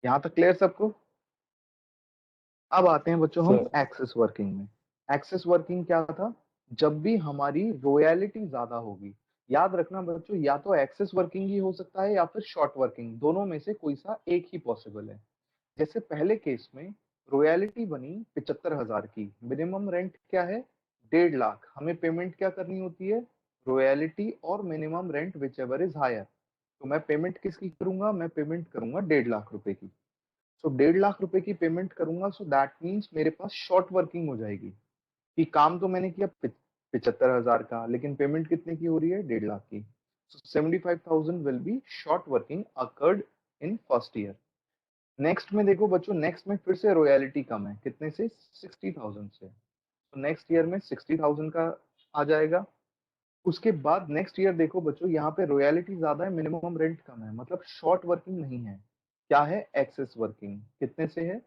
यहाँ तक क्लियर सबको? अब आते हैं बच्चों हम सर एक्सेस वर्किंग में। एक्सेस वर्किंग क्या था? जब भी हमारी रॉयल्टी ज्यादा होगी, याद रखना बच्चों, या तो एक्सेस वर्किंग ही हो सकता है या फिर शॉर्ट वर्किंग, दोनों में से कोई सा एक ही पॉसिबल है। जैसे पहले केस में रॉयल्टी बनी 75,000 की, मिनिमम रेंट क्या है? 1.5 लाख। हमें पेमेंट क्या करनी होती है? रॉयल्टी और minimum rent whichever is higher. तो मैं पेमेंट किसकी करूंगा? मैं पेमेंट करूंगा 1.5 लाख रुपए की। सो 1.5 लाख रुपए की पेमेंट करूंगा, सो दैट मीन्स मेरे पास शॉर्ट वर्किंग हो जाएगी कि काम तो मैंने किया 75,000 का, लेकिन पेमेंट कितने की हो रही है? 1.5 लाख की। सो 75,000 will be short working occurred in first year. Next में देखो बच्चों, नेक्स्ट में फिर से रॉयल्टी कम है, कितने से? 60,000 से। तो नेक्स्ट ईयर में 60,000 का आ जाएगा। उसके बाद नेक्स्ट ईयर देखो बच्चों, यहाँ पे रॉयल्टी ज्यादा है, मिनिमम रेंट कम है, मतलब शॉर्ट वर्किंग नहीं है। क्या है? Excess working. कितने से है?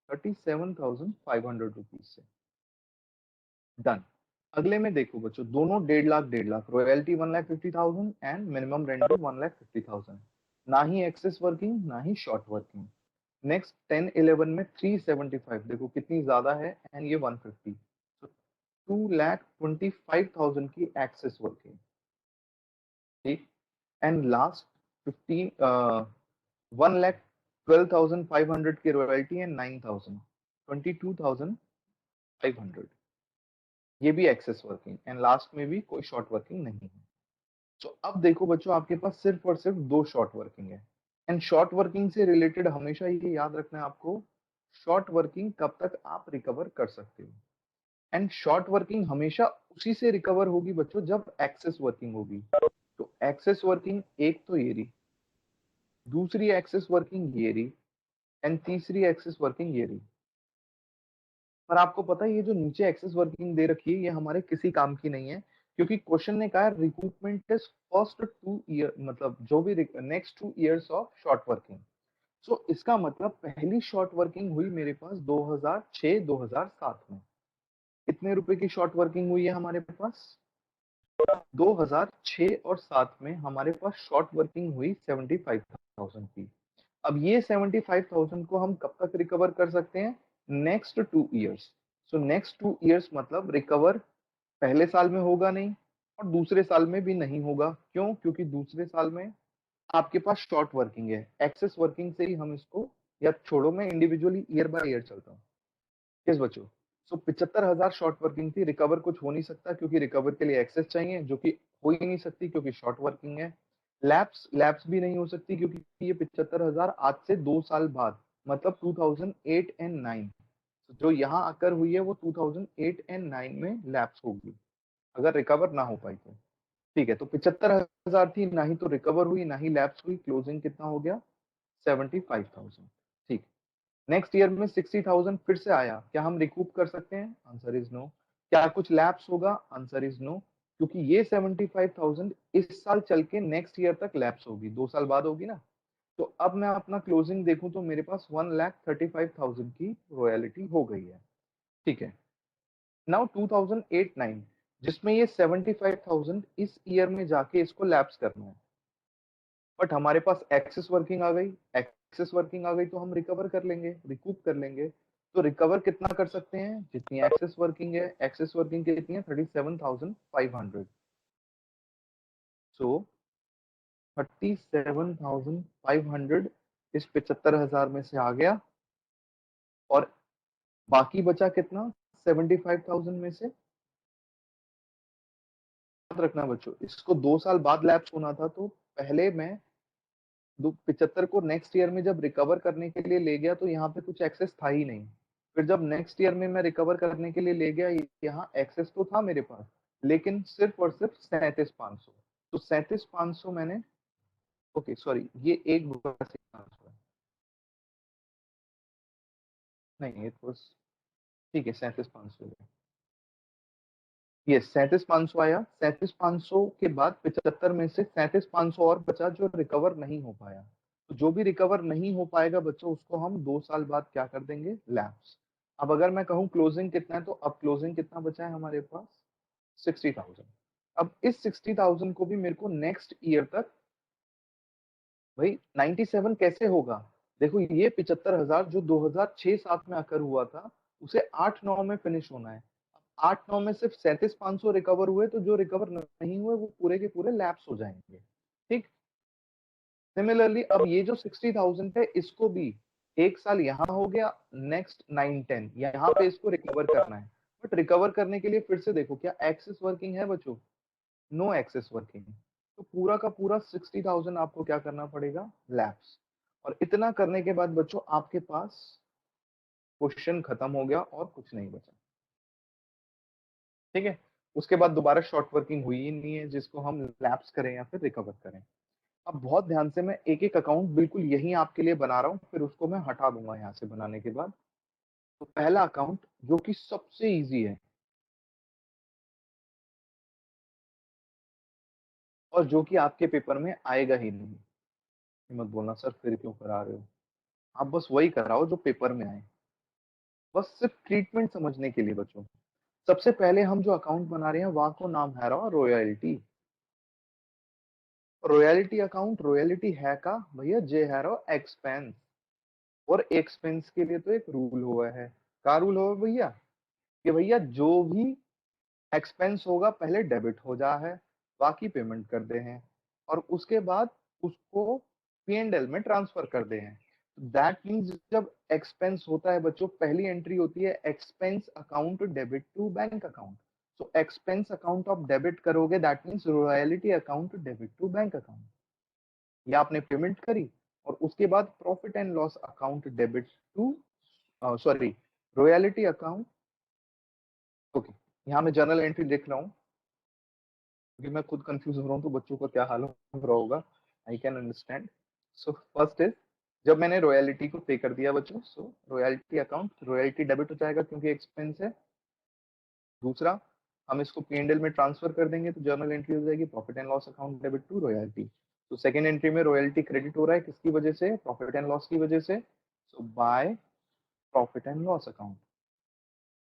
37,500 रुपीज से। डन। अगले में देखो बच्चों, दोनों 1.5 lakh 1.5 lakh, royalty 1,50,000 and minimum rent भी 1,50,000। ना ही एक्सेस वर्किंग ना ही शॉर्ट वर्किंग। नेक्स्ट 10-11 में 375, देखो कितनी ज्यादा है, एंड ये 150। तो 2,25,000 की एक्सेस वर्किंग। ठीक। एंड लास्ट 15 1,12,500 की रॉयल्टी एंड 9,000, 22,500। ये भी एक्सेस वर्किंग, एंड लास्ट में भी कोई शॉर्ट वर्किंग नहीं है। तो अब देखो बच्चों, आपके पास सिर्फ और सिर्फ दो शॉर्ट वर्किंग है। एंड शॉर्ट वर्किंग से रिलेटेड हमेशा ये याद रखना है आपको, शॉर्ट वर्किंग कब तक आप रिकवर कर सकते हो। एंड शॉर्ट वर्किंग हमेशा उसी से रिकवर होगी बच्चों जब एक्सेस वर्किंग होगी। तो एक्सेस वर्किंग एक तो ये रही, दूसरी एक्सेस वर्किंग ये रही, एंड तीसरी एक्सेस वर्किंग ये रही। पर आपको पता है ये जो नीचे एक्सेस वर्किंग दे रखी है ये हमारे किसी काम की नहीं है, क्योंकि क्वेश्चन ने कहा रिक्रूटमेंट इज फर्स्ट 2 ईयर, मतलब जो भी next 2 years of short working. So इसका मतलब पहली शॉर्ट वर्किंग हुई मेरे पास 2006-2007 में। कितने रुपए की शॉर्ट वर्किंग हुई है हमारे पास? 2006 और 7 में हमारे पास शॉर्ट वर्किंग हुई 75,000 की। अब ये 75,000 को हम कब तक रिकवर कर सकते हैं? Next 2 years. So next 2 years मतलब रिकवर पहले साल में होगा नहीं, और दूसरे साल में भी नहीं होगा। क्यों? क्योंकि दूसरे साल में आपके पास शॉर्ट वर्किंग है। एक्सेस वर्किंग से ही हम इसको, या छोड़ो, मैं इंडिविजुअली ईयर बाय ईयर चलता हूँ। किस बच्चों? सो 75,000 शॉर्ट वर्किंग थी, रिकवर कुछ हो नहीं सकता क्योंकि रिकवर के लिए एक्सेस चाहिए, जो कि हो ही नहीं सकती क्योंकि शॉर्ट वर्किंग है। लैप्स लैप्स भी नहीं हो सकती क्योंकि ये 75,000 आज से 2 साल बाद, मतलब 2008 एंड 9, जो यहाँ आकर हुई है वो 2008 एंड 9 में लैप्स होगी, अगर रिकवर ना हो पाई तो। ठीक है, तो 75,000 थी, ना ही तो रिकवर हुई ना ही लैप्स हुई, क्लोजिंग कितना हो गया? 75,000। ठीक। नेक्स्ट ईयर में 60,000 फिर से आया, क्या हम रिकूप कर सकते हैं? Answer is no. क्या कुछ लैप्स होगा? आंसर इज नो, क्योंकि ये 75,000 इस साल चल के नेक्स्ट ईयर तक लैप्स होगी, 2 साल बाद होगी ना। तो अब मैं अपना क्लोजिंग देखूं तो मेरे पास 1,35,000 की रॉयल्टी हो गई है। ठीक है। नाउ 2008-9, जिसमें ये 75,000 इस ईयर में जाके इसको लैप्स करना है, बट हमारे पास एक्सेस वर्किंग आ गई। एक्सेस वर्किंग आ गई तो हम रिकवर कर लेंगे, रिकूप कर लेंगे। तो रिकवर कितना कर सकते हैं? जितनी एक्सेस वर्किंग है। एक्सेस वर्किंग कितनी है? 37,500। सो 37,500 इस 75,000 में से आ गया, और बाकी बचा कितना? 75,000 में से। याद रखना बच्चों, इसको 2 साल बाद लैप्स होना था, तो पहले मैं 75 को नेक्स्ट ईयर में जब रिकवर करने के लिए ले गया तो यहाँ पे कुछ एक्सेस था ही नहीं। फिर जब नेक्स्ट ईयर में मैं रिकवर करने के लिए ले गया, यहाँ एक्सेस तो था मेरे पास, लेकिन सिर्फ और सिर्फ 37,500। तो 37,500 मैंने, ओके सॉरी, ये एक बुरा से है, नहीं इट वाज, ठीक है 37,500 है। ये 37,500 आया। 37,500 के बाद 75 में से 37,500 और बचा जो रिकवर नहीं हो पाया। तो जो भी रिकवर नहीं हो पाएगा बच्चों, उसको हम 2 साल बाद क्या कर देंगे? लैप्स। अब अगर मैं कहूँ क्लोजिंग कितना है, तो अब क्लोजिंग कितना बचा है हमारे पास? 60,000। अब इस 60,000 को भी मेरे को नेक्स्ट ईयर तक, भाई 97 कैसे होगा देखो ये 75,000 जो 2006-7 में आकर हुआ था, उसे 8-9 में फिनिश होना है। 8-9 में सिर्फ 37,500 रिकवर हुए, तो जो रिकवर नहीं हुए वो पूरे के पूरे लैप्स हो जाएंगे। ठीक। सिमिलरली अब ये जो 60,000 है, इसको भी एक साल यहाँ हो गया, नेक्स्ट 9-10 यहाँ पे इसको रिकवर करना है। बट रिकवर करने के लिए फिर से देखो, क्या एक्सेस वर्किंग है बच्चों? No excess working. तो पूरा का पूरा 60,000 आपको क्या करना पड़ेगा? लैप्स। और इतना करने के बाद बच्चों आपके पास क्वेश्चन खत्म हो गया और कुछ नहीं बचा। ठीक है। उसके बाद दोबारा शॉर्ट वर्किंग हुई ही नहीं है, जिसको हम लैप्स करें या फिर रिकवर करें। अब बहुत ध्यान से मैं एक एक अकाउंट बिल्कुल यही आपके लिए बना रहा हूँ, फिर उसको मैं हटा दूंगा यहाँ से बनाने के बाद। तो पहला अकाउंट जो कि सबसे इजी है और जो कि आपके पेपर में आएगा ही नहीं, ये मत बोलना सर फिर क्यों करा रहे हो, आप बस वही कराओ जो पेपर में आए, बस सिर्फ ट्रीटमेंट समझने के लिए बच्चों। सबसे पहले हम जो अकाउंट बना रहे हैं वहां को नाम है रहा रॉयल्टी। रॉयल्टी अकाउंट, रॉयल्टी है का भैया जे है रहा एक्सपेंस। और एक्सपेंस के लिए तो एक रूल हुआ है। क्या रूल हुआ भैया? कि भैया जो भी एक्सपेंस होगा पहले डेबिट हो जा है, बाकी पेमेंट कर दे हैं, और उसके बाद उसको P&L में ट्रांसफर कर दे हैं। दैट मीन्स जब एक्सपेंस होता है बच्चों, पहली एंट्री होती है expense account debit to bank account. So expense account of debit करोगे, that means royalty account debit to bank account. या आपने पेमेंट करी और उसके बाद profit and loss account debit to, sorry, royalty account. Okay, यहाँ मैं जर्नल एंट्री देख रहा हूँ क्योंकि मैं खुद कंफ्यूज हो रहा हूँ, तो बच्चों का क्या हाल हो रहा होगा, I can understand. So first is, जब मैंने रॉयल्टी को पे कर दिया बच्चों, सो रॉयल्टी अकाउंट, रॉयल्टी डेबिट हो जाएगा क्योंकि एक्सपेंस है। दूसरा, हम इसको P&L में ट्रांसफर कर देंगे तो जर्नल एंट्री हो जाएगी profit and loss account debit to royalty. तो सेकंड एंट्री में रॉयल्टी क्रेडिट हो रहा है, किसकी वजह से? प्रॉफिट एंड लॉस की वजह से। So by profit and loss account.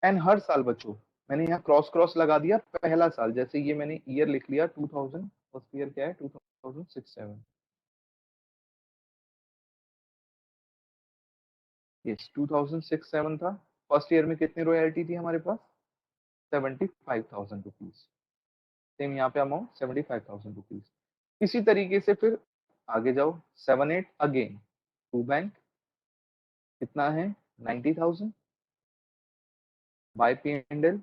And हर साल बच्चों मैंने यहाँ क्रॉस क्रॉस लगा दिया, पहला साल जैसे ये मैंने ईयर लिख लिया 2000, फर्स्ट ईयर क्या है 2006-7, यस 2006-7 था। फर्स्ट ईयर में कितनी रॉयल्टी थी हमारे पास? 75,000 रुपीज। सेम यहाँ पे अमाउंट 75,000 रुपीज। इसी तरीके से फिर आगे जाओ, 7-8 अगेन टू बैंक, कितना है? 90,000 बाय P&L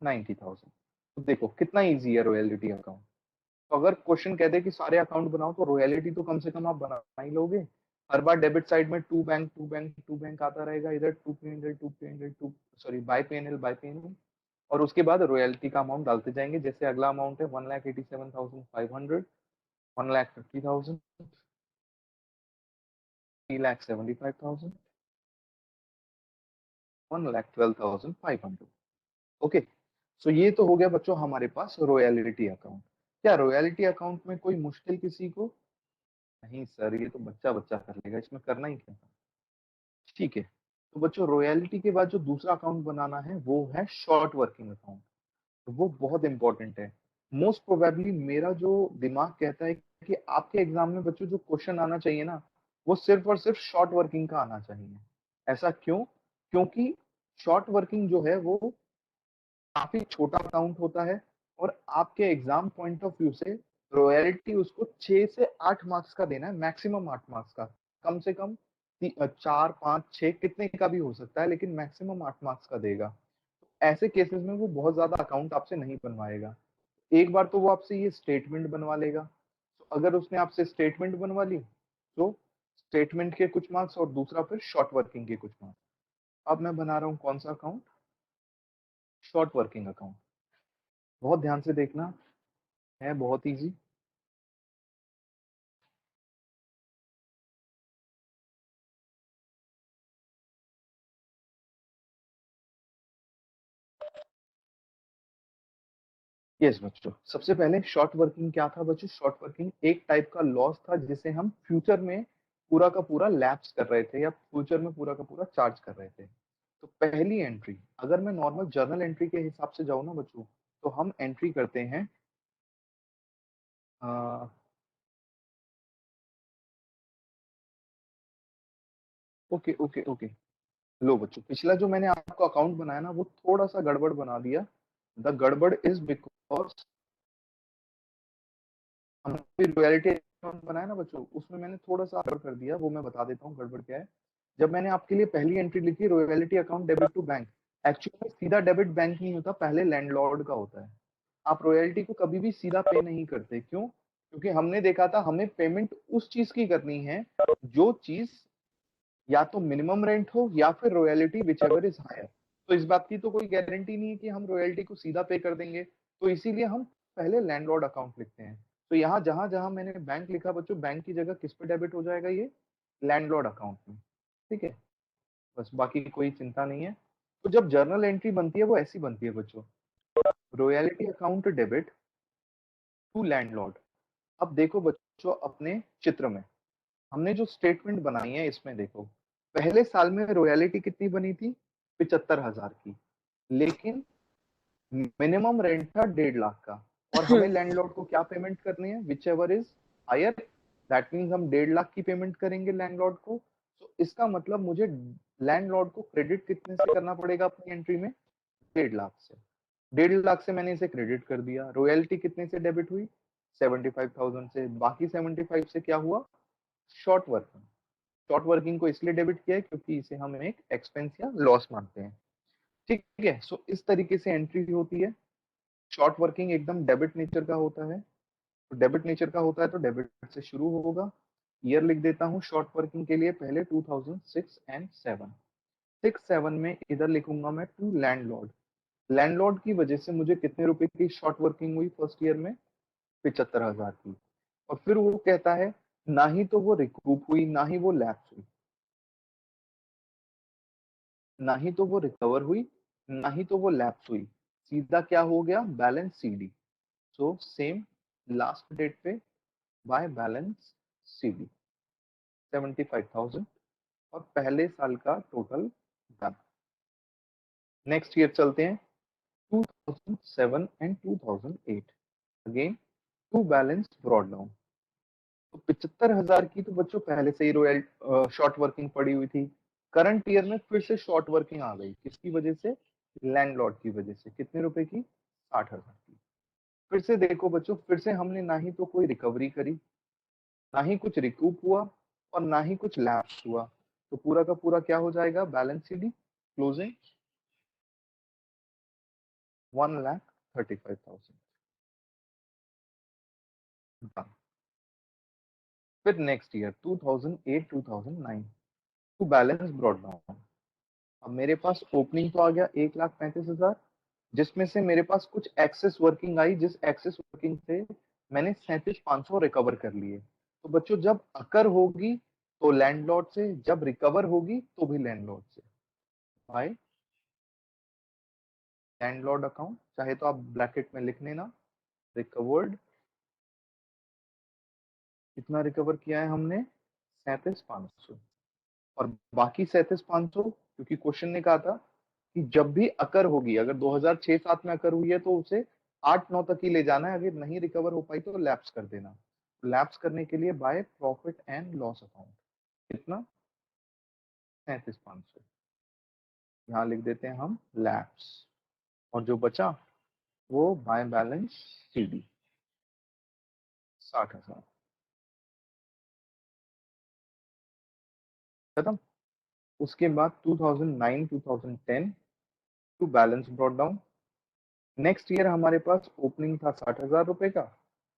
90,000। तो देखो कितना इजी है रॉयल्टी अकाउंट। तो अगर क्वेश्चन कहते हैं कि सारे अकाउंट बनाओ तो रॉयल्टी तो कम से कम आप बना ही लोगे। हर बार डेबिट साइड में to bank to bank to bank आता रहेगा, इधर to P&L to P&L to, sorry by P&L by P&L। और उसके बाद रॉयल्टी का अमाउंट डालते जाएंगे, जैसे अगला अमाउंट है 1,87,500, 1,50,000, 3,75,000, 1,12,500। ओके। सो ये तो हो गया बच्चों हमारे पास रॉयल्टी अकाउंट। क्या रॉयल्टी अकाउंट में कोई मुश्किल किसी को? नहीं सर, ये तो बच्चा बच्चा कर लेगा, इसमें करना ही क्या था। ठीक है। तो बच्चों रॉयल्टी के बाद जो दूसरा अकाउंट बनाना है वो है शॉर्ट वर्किंग अकाउंट। तो वो बहुत इंपॉर्टेंट है। मोस्ट प्रोबेबली मेरा जो दिमाग कहता है कि आपके एग्जाम में बच्चों जो क्वेश्चन आना चाहिए ना, वो सिर्फ और सिर्फ शॉर्ट वर्किंग का आना चाहिए। ऐसा क्यों? क्योंकि शॉर्ट वर्किंग जो है वो काफी छोटा अकाउंट होता है, और आपके एग्जाम पॉइंट ऑफ व्यू से रॉयल्टी उसको 6 से 8 मार्क्स का देना है, मैक्सिमम 8 मार्क्स का। कम से कम 4, 5, 6 कितने का भी हो सकता है, लेकिन मैक्सिमम 8 मार्क्स का देगा। ऐसे केसेस में वो बहुत ज्यादा अकाउंट आपसे नहीं बनवाएगा। एक बार तो वो आपसे ये स्टेटमेंट बनवा लेगा। तो अगर उसने आपसे स्टेटमेंट बनवा ली तो स्टेटमेंट के कुछ मार्क्स, और दूसरा फिर शॉर्ट वर्किंग के कुछ मार्क्स। अब मैं बना रहा हूँ कौन सा अकाउंट? Short working account. बहुत ध्यान से देखना, है बहुत इजी। यस बच्चों, सबसे पहले शॉर्ट वर्किंग क्या था बच्चों? शॉर्ट वर्किंग एक टाइप का लॉस था जिसे हम फ्यूचर में पूरा का पूरा लैप्स कर रहे थे, या फ्यूचर में पूरा का पूरा चार्ज कर रहे थे। तो पहली एंट्री, अगर मैं नॉर्मल जर्नल एंट्री के हिसाब से जाऊँ ना बच्चों, तो हम एंट्री करते हैं ओके ओके ओके। लो बच्चों, पिछला जो मैंने आपको अकाउंट बनाया ना, वो थोड़ा सा गड़बड़ बना दिया। द गड़बड़ इज बिकॉज हमने रॉयल्टी अकाउंट बनाया ना बच्चों, उसमें मैंने थोड़ा सा गड़बड़ कर दिया, वो मैं बता देता हूँ गड़बड़ क्या है। जब मैंने आपके लिए पहली एंट्री लिखी royalty account debit to bank, actually सीधा डेबिट बैंक नहीं होता, पहले लैंडलॉर्ड का होता है। आप रॉयल्टी को कभी भी सीधा पे नहीं करते, क्यों? क्योंकि हमने देखा था हमें पेमेंट उस चीज की करनी है जो चीज या तो मिनिमम रेंट हो या फिर royalty, whichever is higher. तो इस बात की तो कोई गारंटी नहीं है कि हम रॉयल्टी को सीधा पे कर देंगे, तो इसीलिए हम पहले लैंडलॉर्ड अकाउंट लिखते हैं। तो यहाँ जहां जहां मैंने बैंक लिखा बच्चों, बैंक की जगह किस पे डेबिट हो जाएगा? ये लैंडलॉर्ड अकाउंट में। ठीक है, बस बाकी कोई चिंता नहीं है। तो जब जर्नल एंट्री बनती है वो ऐसी बनती है बच्चों, royalty account debit to landlord. अब देखो बच्चों, अपने चित्र में हमने जो स्टेटमेंट बनाई है इसमें देखो, पहले साल में रॉयल्टी कितनी बनी थी? 75,000 की। लेकिन मिनिमम रेंट था 1.5 लाख का, और हमें लैंडलॉर्ड को क्या पेमेंट करनी है? Whichever is higher, that means हम 1.5 लाख की पेमेंट करेंगे लैंडलॉर्ड को। तो इसका मतलब मुझे लैंडलॉर्ड को क्रेडिट कितने से करना पड़ेगा अपनी एंट्री में? 1.5 लाख से। 1.5 लाख से मैंने इसे क्रेडिट कर दिया। रॉयल्टी कितने से डेबिट हुई? 75,000 से। बाकी 75 से क्या हुआ? Short working. शॉर्ट वर्किंग को इसलिए डेबिट किया है क्योंकि इसे हम एक एक्सपेंस या लॉस मानते हैं। ठीक है, सो इस तरीके से एंट्री होती है। शॉर्ट वर्किंग एकदम डेबिट नेचर का होता है। तो डेबिट नेचर का होता है तो डेबिट से शुरू होगा। ईयर लिख देता हूँ शॉर्ट वर्किंग के लिए, पहले 2006 एंड 7। 6-7 में इधर लिखूंगा मैं टू लैंडलॉर्ड। लैंडलॉर्ड की वजह से मुझे कितने रुपए की शॉर्ट वर्किंग हुई फर्स्ट ईयर में? 75,000 की। और फिर वो कहता है ना ही तो वो रिकूप हुई, ना ही वो लैप्स हुई, ना ही तो वो रिकवर हुई, ना ही तो वो लैप्स हुई। सीधा क्या हो गया? Balance CD. So same last date पे बाय बैलेंस सीडी 75,000, और पहले साल का टोटल डन। नेक्स्ट ईयर चलते हैं, 2007 and 2008। Again to balance brought down. तो 75,000 की तो बच्चों पहले से ही रॉयल शॉर्ट वर्किंग पड़ी हुई थी। करंट ईयर में फिर से शॉर्ट वर्किंग आ गई, किसकी वजह से? लैंडलॉर्ड की वजह से। कितने रुपए की? 60,000 की। फिर से देखो बच्चों, फिर से हमने ना ही तो कोई रिकवरी करी, ना ही कुछ रिकूप हुआ, और ना ही कुछ लैप्स हुआ। तो पूरा का पूरा क्या हो जाएगा? Balance CD closing 1,35,000। फिर next year 2008-2009 to balance brought down. अब मेरे पास ओपनिंग तो आ गया 1,35,000, जिसमें से मेरे पास कुछ एक्सेस वर्किंग आई, जिस एक्सेस वर्किंग से मैंने 37,500 रिकवर कर लिए। तो बच्चों जब अकर होगी तो लैंडलॉर्ड से, जब रिकवर होगी तो भी लैंडलॉर्ड से। भाई लैंडलॉर्ड अकाउंट, चाहे तो आप ब्रैकेट में लिख लेना, रिकवर्ड। कितना रिकवर किया है हमने? 37,500। और बाकी 37,500, क्योंकि क्वेश्चन ने कहा था कि जब भी अकर होगी, अगर 2006-7 में अकर हुई है तो उसे 8-9 तक ही ले जाना है, अगर नहीं रिकवर हो पाई तो लैप्स कर देना। लैप्स करने के लिए bye profit and loss account. कितना? 37,500। यहाँ लिख देते हैं हम लैप्स, और जो बचा वो बाय बैलेंस सीडी 60,000। खत्म। उसके बाद 2009-2010 to balance brought down. Next year हमारे पास ओपनिंग था 60,000 रुपए का,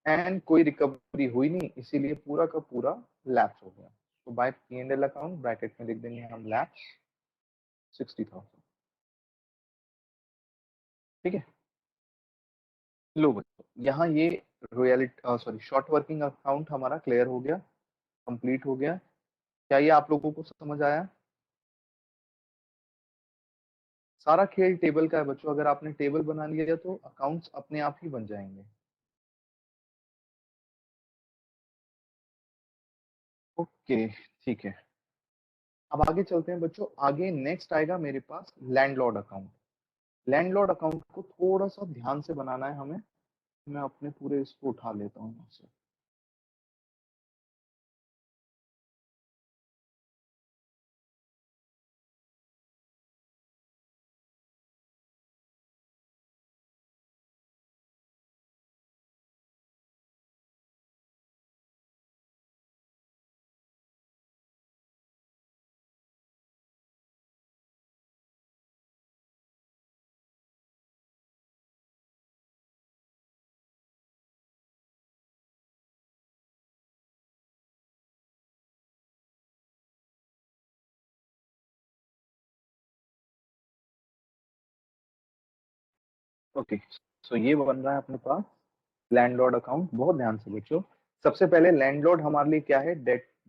एंड कोई रिकवरी हुई नहीं, इसीलिए पूरा का पूरा लैप्स हो गया। तो by P and L account bracket में लिख देंगे हम लैप्स 60,000। ठीक है, लो बच्चों, यहाँ ये royalty sorry short working account हमारा क्लियर हो गया, कंप्लीट हो गया। क्या ये आप लोगों को समझ आया? सारा खेल टेबल का है बच्चों, अगर आपने टेबल बना लिया तो अकाउंट्स अपने आप ही बन जाएंगे। ओके, ठीक है। अब आगे चलते हैं बच्चों, आगे नेक्स्ट आएगा मेरे पास लैंडलॉर्ड अकाउंट। लैंडलॉर्ड अकाउंट को थोड़ा सा ध्यान से बनाना है हमें। मैं अपने पूरे इसको उठा लेता हूँ यहाँ से। ओके, सो ये बन रहा है अपने पास लैंडलॉर्ड अकाउंट। बहुत ध्यान से बच्चों, सबसे पहले लैंडलॉर्ड हमारे लिए क्या है?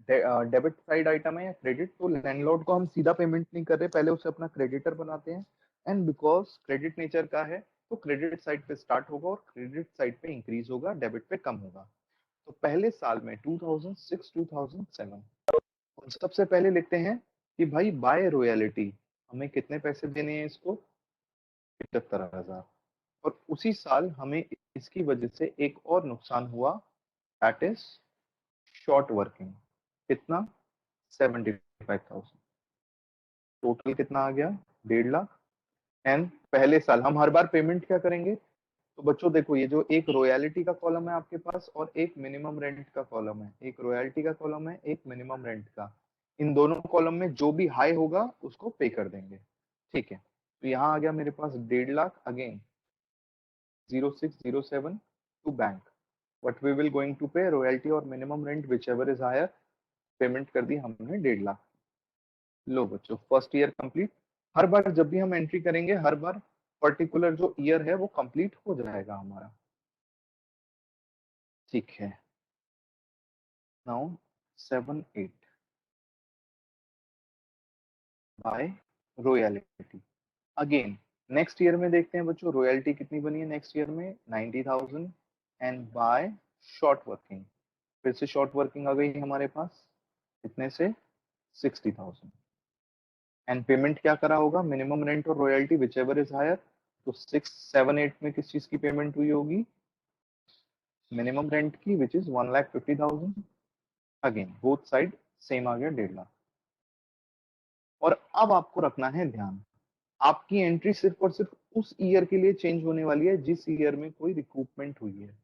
डेबिट साइड आइटम है या क्रेडिट? तो लैंडलॉर्ड को हम सीधा पेमेंट नहीं कर रहे, पहले उसे अपना क्रेडिटर बनाते हैं। एंड बिकॉज क्रेडिट नेचर का है तो क्रेडिट साइड पे स्टार्ट होगा और क्रेडिट साइड पे इंक्रीज होगा, डेबिट पे कम होगा। तो पहले साल में 2006 2007 सबसे पहले लिखते हैं कि भाई बाय रॉयल्टी हमें कितने पैसे देने हैं इसको? 75,000। और उसी साल हमें इसकी वजह से एक और नुकसान हुआ, दैट इज शॉर्ट वर्किंग। कितना? 75,000। टोटल कितना आ गया? 1.5 लाख। एंड पहले साल हम हर बार पेमेंट क्या करेंगे? तो बच्चों देखो, ये जो एक रॉयल्टी का कॉलम है आपके पास और एक मिनिमम रेंट का कॉलम है, एक रॉयल्टी का कॉलम है, एक मिनिमम रेंट का, इन दोनों कॉलम में जो भी हाई होगा उसको पे कर देंगे। ठीक है, तो यहाँ आ गया मेरे पास 1.5 lakh. Again 0607 to bank, what we will going to pay royalty और minimum rent whichever is higher, payment कर दी हमने 1.5 लाख। लो बच्चों, फर्स्ट ईयर कंप्लीट। हर बार जब भी हम एंट्री करेंगे, हर बार पर्टिकुलर जो ईयर है वो कंप्लीट हो जाएगा हमारा। ठीक है, now 7 8 by royalty. Again next year में देखते हैं बच्चों रॉयल्टी कितनी बनी है नेक्स्ट ईयर में, 90,000। एंड बाय शॉर्ट वर्किंग, फिर से शॉर्ट वर्किंग आ गई हमारे पास, कितने से? 60,000। एंड पेमेंट क्या करा होगा? मिनिमम रेंट और royalty whichever is higher. तो 6 7 8 में किस चीज की पेमेंट हुई होगी? मिनिमम रेंट की, which is 1,50,000। Again both side same आ गया, 1.5 लाख। और अब आपको रखना है ध्यान, आपकी एंट्री सिर्फ और सिर्फ उस ईयर के लिए चेंज होने वाली है जिस ईयर में कोई रिकूपमेंट हुई है।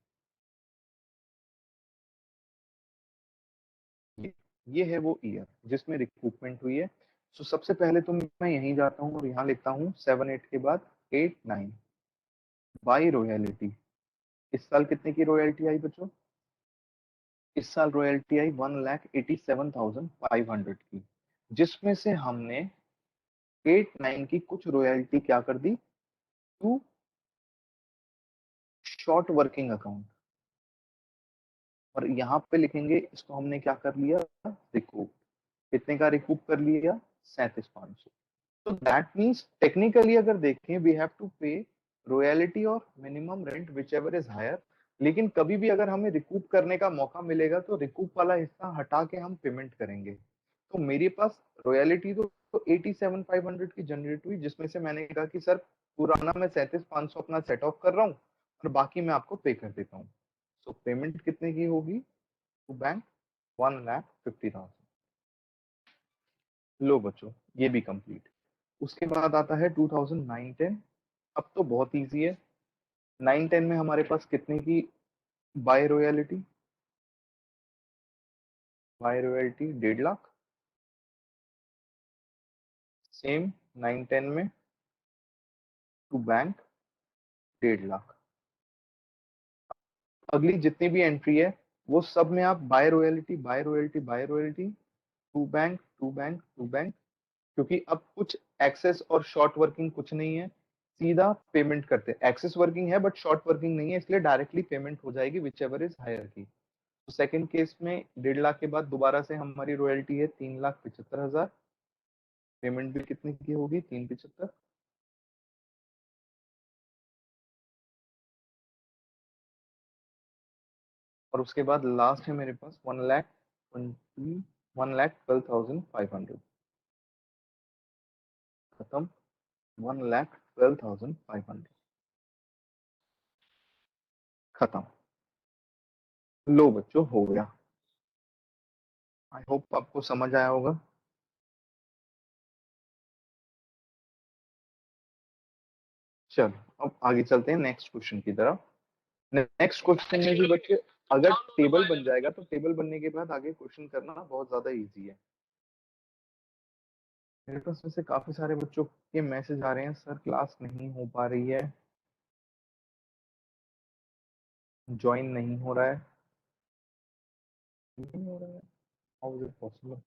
ये है वो ईयर जिसमें रिकूपमेंट हुई है। सो सबसे पहले तो मैं यहीं जाता हूँ और यहाँ लिखता हूँ 7 8 के बाद 8 9 बाई रॉयल्टी। इस साल कितने की रॉयल्टी आई बच्चों? इस साल रॉयल्टी आई 1,87,500 की, जिसमें से हमने 8 9 की कुछ रॉयल्टी क्या कर दी? To short working account. और यहाँ पे लिखेंगे इसको हमने क्या कर लिया? रिकूप। कितने का रिकूप कर लिया? 37,500। तो दैट मीन्स टेक्निकली अगर देखें we have to pay royalty और minimum rent whichever is higher. लेकिन कभी भी अगर हमें रिकूप करने का मौका मिलेगा तो रिकूप वाला हिस्सा हटा के हम पेमेंट करेंगे। तो मेरे पास रॉयल्टी तो 87,500 की जनरेट हुई, जिसमें से मैंने कहा कि सर पुराना मैं 37,500 अपना सेट ऑफ कर रहा हूँ और बाकी मैं आपको पे कर देता हूँ। सो पेमेंट कितने की होगी टू बैंक? 1,50,000। लो बच्चों, ये भी कंप्लीट। उसके बाद आता है 2009-10। अब तो बहुत इजी है। 9-10 में हमारे पास कितने की by royalty? By royalty 1.5 lakh. Same 9-10 में टू बैंक 1.5 लाख। अगली जितनी भी एंट्री है वो सब में आप by royalty by royalty by royalty, to bank to bank to bank. क्योंकि अब कुछ एक्सेस और शॉर्ट वर्किंग कुछ नहीं है, सीधा पेमेंट करते हैं। एक्सेस वर्किंग है बट शॉर्ट वर्किंग नहीं है, इसलिए डायरेक्टली पेमेंट हो जाएगी विच एवर इज हायर की। तो सेकंड केस में 1.5 लाख के बाद दोबारा से हमारी रॉयल्टी है 3,75,000। पेमेंट भी कितने की होगी? 3,75। और उसके बाद लास्ट है मेरे पास 1,12,500। खत्म। 1,12,500 खत्म। लो बच्चों, हो गया। आई होप आपको समझ आया होगा। चलो अब आगे चलते हैं नेक्स्ट क्वेश्चन की तरफ। नेक्स्ट क्वेश्चन में भी बच्चे अगर टेबल बन जाएगा तो टेबल बनने के बाद आगे क्वेश्चन करना बहुत ज्यादा इजी है। मेरे पास वैसे काफी सारे बच्चों के मैसेज आ रहे हैं, सर क्लास नहीं हो पा रही है, ज्वाइन नहीं हो रहा है। नहीं हो रहा है, how is it possible?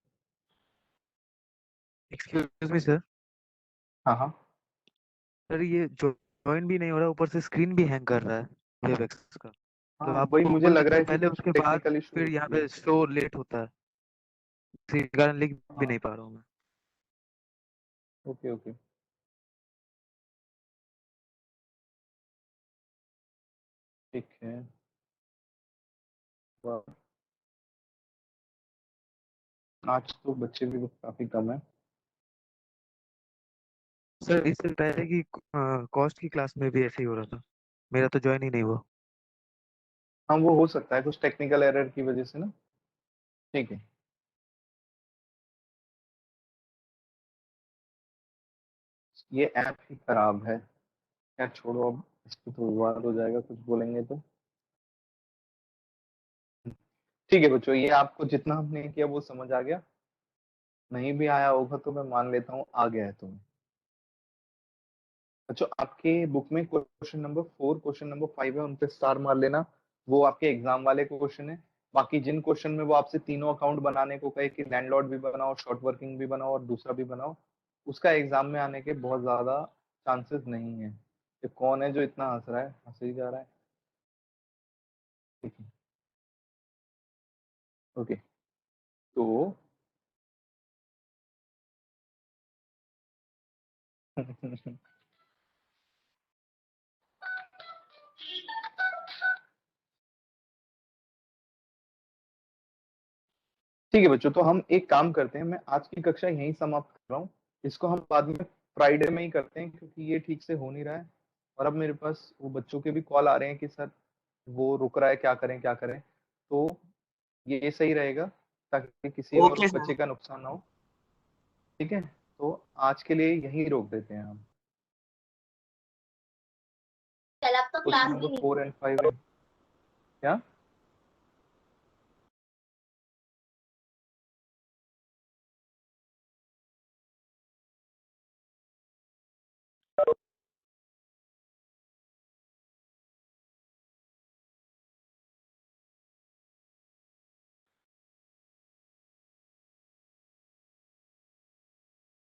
Excuse me sir. हाँ हाँ। सर ये जो ज्वाइन भी नहीं हो रहा, ऊपर से स्क्रीन भी हैंग कर रहा है वेबएक्स का। हाँ मतलब वही आपको मुझे ओपन लग करने रहा से है कि पहले कुछ उसके बाद टेक्निकल इशू फिर हो यहाँ रही है। पे शो लेट होता है, इसी कारण लिख भी हाँ नहीं पा रहा हूँ मैं। ओके ओके ठीक है। वाह, आज तो बच्चे भी काफी कम है। सर इससे पहले की कॉस्ट की क्लास में भी ऐसे ही हो रहा था, मेरा तो ज्वाइन ही नहीं हुआ। हाँ वो हो सकता है कुछ टेक्निकल एरर की वजह से ना। ठीक है। ये ऐप ही खराब है। यार छोड़ो, अब इस पे तो विवाद हो जाएगा कुछ बोलेंगे तो। ठीक है बच्चों, ये आपको जितना हमने किया वो समझ आ गया। नहीं भी आया होगा तो मैं मान लेता हूँ आ गया है तुम्हें। अच्छा, आपके बुक में क्वेश्चन नंबर 4 क्वेश्चन नंबर 5 है, उन पे स्टार मार लेना। वो आपके एग्जाम वाले क्वेश्चन है। बाकी जिन क्वेश्चन में वो आपसे तीनों अकाउंट बनाने को कहे कि लैंडलॉर्ड भी बनाओ, शॉर्ट वर्किंग भी बनाओ और दूसरा भी बनाओ, उसका एग्जाम में आने के बहुत ज्यादा चांसेस नहीं है। ये कौन है जो इतना हंस रहा है, हंस ही जा रहा है। ठीक है ओके। तो ठीक है बच्चों, तो हम एक काम करते हैं, मैं आज की कक्षा यहीं समाप्त कर रहा हूँ। इसको हम बाद में फ्राइडे में ही करते हैं क्योंकि ये ठीक से हो नहीं रहा है। और अब मेरे पास वो बच्चों के भी कॉल आ रहे हैं कि सर वो रुक रहा है, क्या करें क्या करें। तो ये सही रहेगा ताकि किसी और ओके सर। बच्चे का नुकसान ना हो। ठीक है, तो आज के लिए यहीं रोक देते हैं हम। कल अब तो क्वेश्चन क्लास नंबर भी नहीं। 4 एंड 5 है क्या?